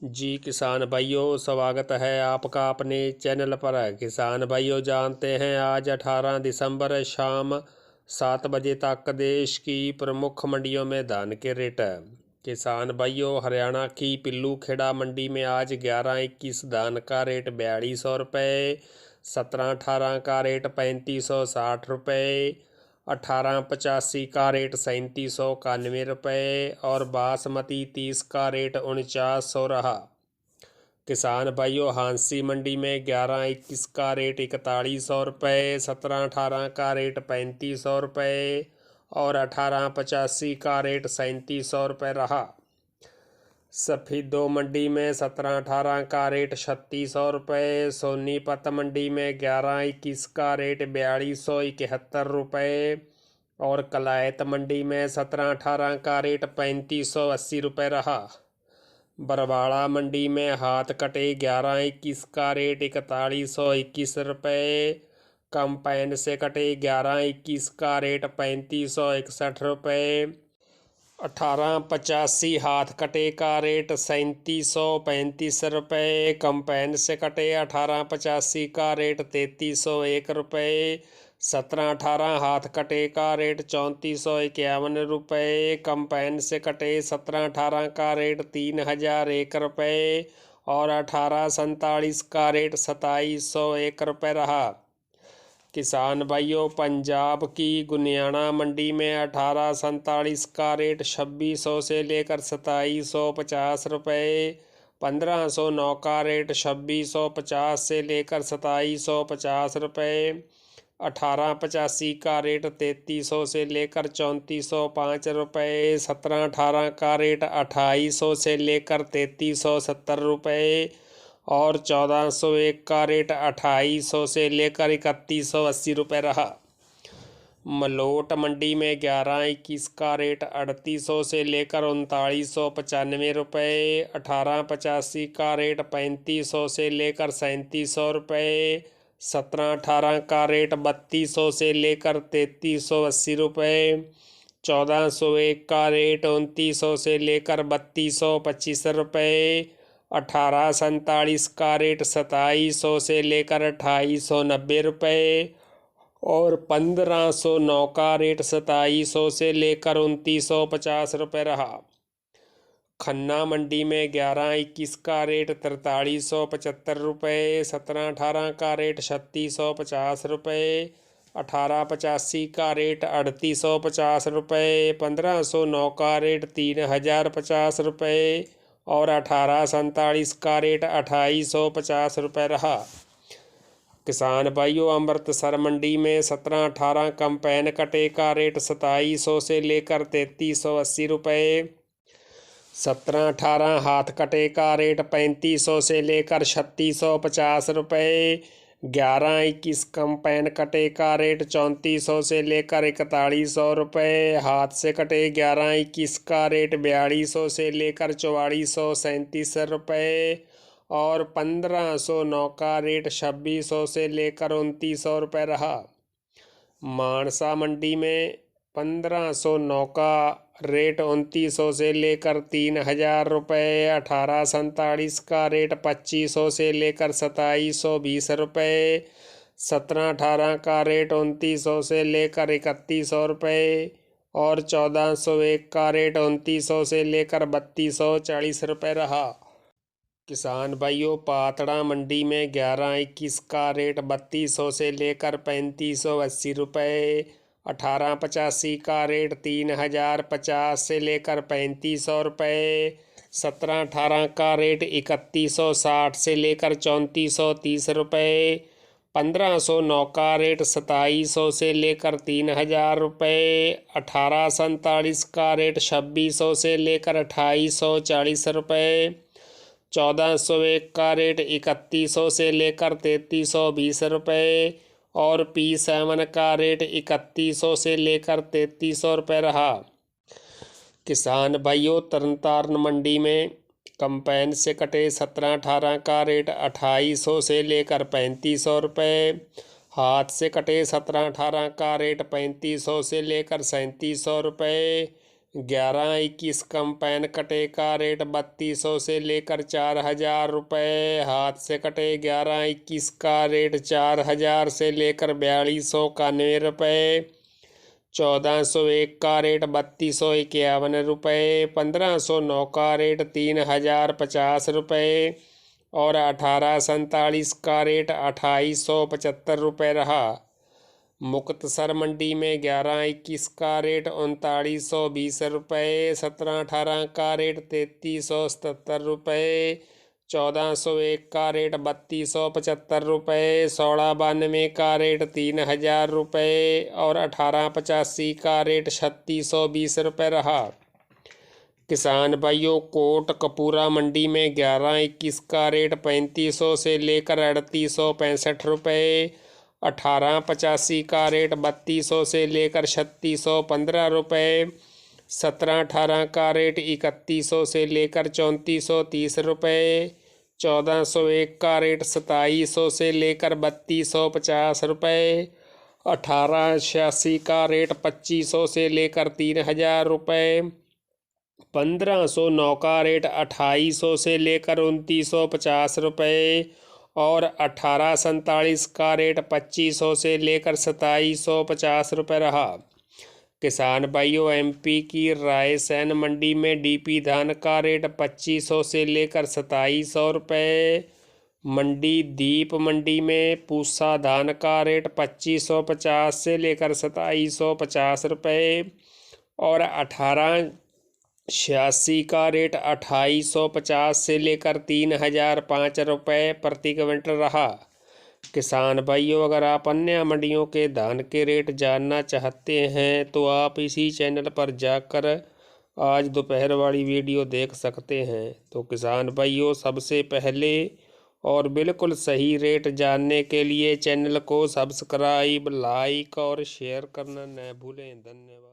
जी किसान भाइयों, स्वागत है आपका अपने चैनल पर। किसान भाइयों, जानते हैं आज 18 दिसंबर शाम 7 बजे तक देश की प्रमुख मंडियों में धान के रेट। किसान भाइयों, हरियाणा की पिल्लू खेड़ा मंडी में आज 11-21 धान का रेट 4200 रुपये, 17-18 का रेट 3560 रुपये, 1885 का रेट 3791 रुपये और बासमती 30 का रेट 4900 रहा। किसान भाइयों, हांसी मंडी में 11-21 का रेट 4100 रुपये, 17-18 का रेट 3500 रुपये और 1885 का रेट 3700 रुपये रहा। सफेदो मंडी में 17-18 का रेट 3600 रुपये, सोनीपत मंडी में 11-21 का रेट 4271 रुपये और कलायत मंडी में 17-18 का रेट 3580 रुपये रहा। बरवाड़ा मंडी में हाथ कटे 11-21 का रेट 4121 रुपये, कंपाइन से कटे 11-21 का रेट 3561 रुपये, 1885 हाथ कटे का रेट 3735 रुपये, कंपाइन से कटे 1885 का रेट 3301 रुपये, 17-18 हाथ कटे का रेट 3451 रुपये, कंपाइन से कटे 17-18 का रेट 3001 रुपये और 1847 का रेट 2701 रुपये रहा। किसान भाइयों, पंजाब की गुनियाना मंडी में 1847 का रेट 2600 से लेकर 2750 रुपये, 1509 का रेट 2650 से लेकर 2750 रुपये, 1885 का रेट 3300 से लेकर 3405 रुपये, 17-18 का रेट 2800 से लेकर 3370 रुपये और 1401 का रेट 2800 से लेकर 3180 रुपये रहा। मलोट मंडी में 11-21 का रेट 3800 से लेकर 3995 रुपये, 1885 का रेट 3500 से लेकर 3700 रुपये, 17-18 का रेट 3200 से लेकर 3380 रुपये, 1401 का रेट 2900 से लेकर 3225 रुपये, 1847 का रेट 2700 से लेकर 2890 रुपये और 1509 का रेट 2700 से लेकर 2950 रुपये रहा। खन्ना मंडी में 11-21 का रेट 4375 रुपये, 17-18 का रेट 3650 रुपये, 1885 का रेट 3850 रुपये, 1509 का रेट 3050 रुपये और 1847 का रेट 2850 रुपये रहा। किसान भाइयों, अमृतसर मंडी में 17-18 कंपाइन कटे का रेट 2700 से लेकर 3380 रुपये, 17-18 हाथ कटे का रेट 3500 से लेकर 3650 रुपये, 11-21 कंपाइन कटे का रेट 3400 से लेकर 4100 रुपये, हाथ से कटे 11-21 का रेट 4200 से लेकर 4437 रुपये और 1509 का रेट 2600 से लेकर 2900 रुपये रहा। मानसा मंडी में 1509 का रेट 2900 से लेकर 3000 रुपये, 1847 का रेट 2500 से लेकर 2720 रुपये, 17-18 का रेट 2900 से लेकर 3100 रुपये और 1401 का रेट 2900 से लेकर 3240 रुपये रहा। किसान भाइयों, पातड़ा मंडी में 11-21 का रेट 3200 से लेकर 3580 रुपये, 1885 का रेट 3050 से लेकर 3500 रुपये, 17-18 का रेट 3160 से लेकर 3430 रुपये, 1509 का रेट 2700 से लेकर 3000 रुपये, 1847 का रेट 2600 से लेकर 2840 रुपये, 1401 का रेट 3100 से लेकर 3320 रुपये और P7 का रेट 3100 से लेकर 3300 रुपये रहा। किसान भाइयों, तरनतारन मंडी में कंपाइन से कटे 17-18 का रेट 2800 से लेकर 3500 रुपये, हाथ से कटे 17-18 का रेट 3500 से लेकर 3700 रुपये, 11-21 कंपेन कटे का रेट 3200 से लेकर 4000 रुपये। हाथ से कटे 11-21 का रेट 4000 से लेकर 4291 रुपये। 1401 का रेट 3251 रुपये। 1509 का रेट 3050 रुपये और 1847 का रेट 2875 रुपये रहा। मुक्तसर मंडी में 11-21 का रेट 3920 रुपये। 17-18 का रेट 3377 रुपये। 1401 का रेट 3275 रुपये। 1692 का रेट 3000 रुपये और 1885 का रेट 3620 रुपये रहा। किसान भाइयों, कोटकपूरा मंडी में 11-21 का रेट 3500 से लेकर 3865 रुपये। 1885 का रेट 3200 से लेकर 3615 रुपये। 17-18 का रेट 3100 से लेकर 3430 रुपये। 1401 का रेट 2700 से लेकर 3250 रुपये। 1886 का रेट 2500 से लेकर 3000 रुपये। 1509 का रेट 2800 से लेकर 2950 रुपये और 1847 का रेट 2500 से लेकर 2750 रुपये रहा। किसान भाइयों, एमपी की रायसेन मंडी में डीपी धान का रेट 2500 से लेकर 2700 रुपये। मंडी दीप मंडी में पूसा धान का रेट 2550 से लेकर 2750 रुपये और 1886 का रेट 2850 से लेकर 3005 रुपये प्रति क्विंटल रहा। किसान भाइयों, अगर आप अन्य मंडियों के धान के रेट जानना चाहते हैं तो आप इसी चैनल पर जाकर आज दोपहर वाली वीडियो देख सकते हैं। तो किसान भाइयों, सबसे पहले और बिल्कुल सही रेट जानने के लिए चैनल को सब्सक्राइब, लाइक और शेयर करना न भूलें। धन्यवाद।